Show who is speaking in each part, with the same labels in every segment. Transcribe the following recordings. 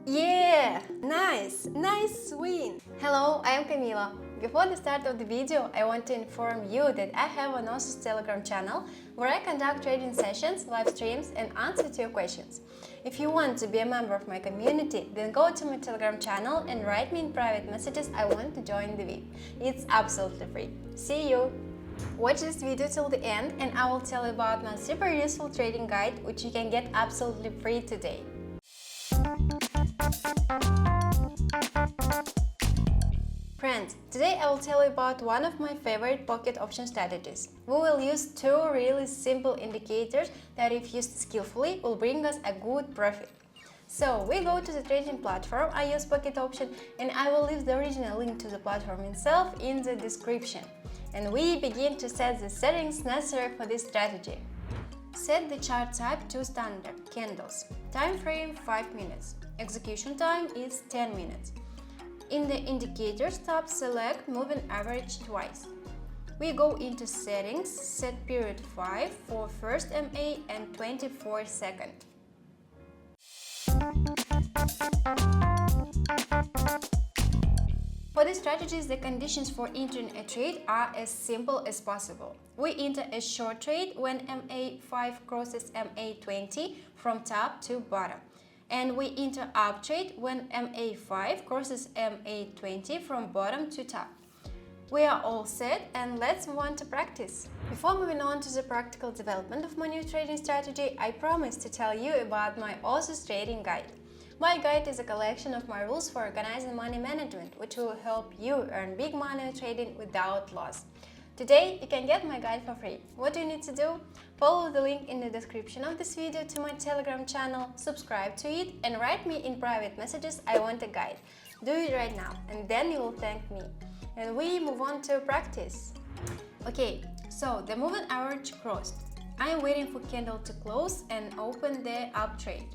Speaker 1: Yeah! Nice win! Hello, I am Camila. Before the start of the video, I want to inform you that I have an awesome Telegram channel where I conduct trading sessions, live streams and answer to your questions. If you want to be a member of my community, then go to my Telegram channel and write me in private messages I want to join the VIP. It's absolutely free. See you! Watch this video till the end and I will tell you about my super useful trading guide which you can get absolutely free today. Friends, today I will tell you about one of my favorite pocket option strategies. We will use two really simple indicators that if used skillfully will bring us a good profit. So we go to the trading platform I use pocket option and I will leave the original link to the platform itself in the description. And we begin to set the settings necessary for this strategy. Set the chart type to standard candles. Time frame 5 minutes. Execution time is 10 minutes. In the Indicators tab, select Moving Average twice. We go into Settings, set period 5 for first MA and 24 second. For these strategies, the conditions for entering a trade are as simple as possible. We enter a short trade when MA5 crosses MA20 from top to bottom. And we enter up trade when MA5 crosses MA20 from bottom to top. We are all set and let's move on to practice. Before moving on to the practical development of my new trading strategy, I promised to tell you about my awesome trading guide. My guide is a collection of my rules for organizing money management, which will help you earn big money trading without loss. Today, you can get my guide for free. What do you need to do? Follow the link in the description of this video to my Telegram channel, subscribe to it and write me in private messages I want a guide. Do it right now and then you will thank me. And we move on to practice. Okay, so the moving average crossed. I am waiting for candle to close and open the up trade.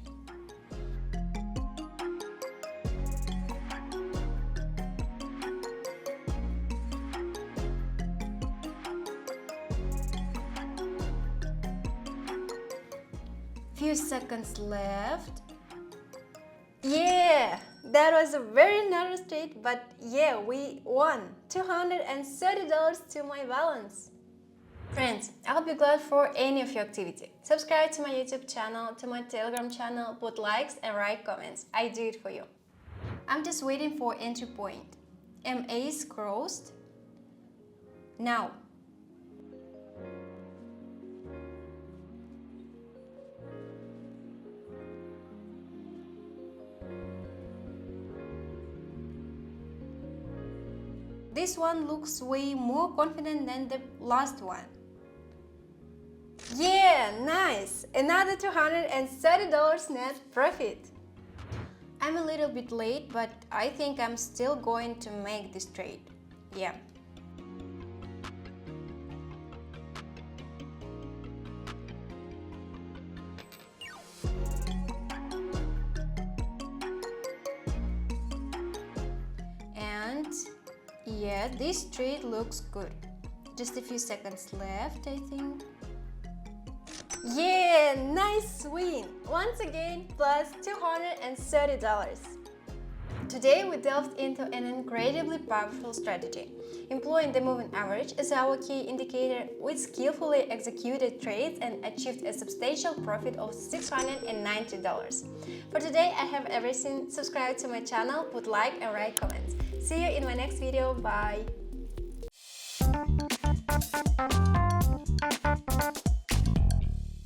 Speaker 1: Few seconds left. Yeah, that was a very narrow trade, but yeah, we won $230 to my balance. Friends, I'll be glad for any of your activity. Subscribe to my YouTube channel, to my Telegram channel, put likes and write comments. I do it for you. I'm just waiting for entry point. MA is crossed. Now. This one looks way more confident than the last one. Yeah, nice! Another $230 net profit. I'm a little bit late, but I think I'm still going to make this trade. Yeah. And yeah, this trade looks good. Just a few seconds left, I think. Yeah, nice win! Once again, plus $230. Today we delved into an incredibly powerful strategy. Employing the moving average as our key indicator, we skillfully executed trades and achieved a substantial profit of $690. For today I have everything. Subscribe to my channel, put like and write comments. See you in my next video. Bye!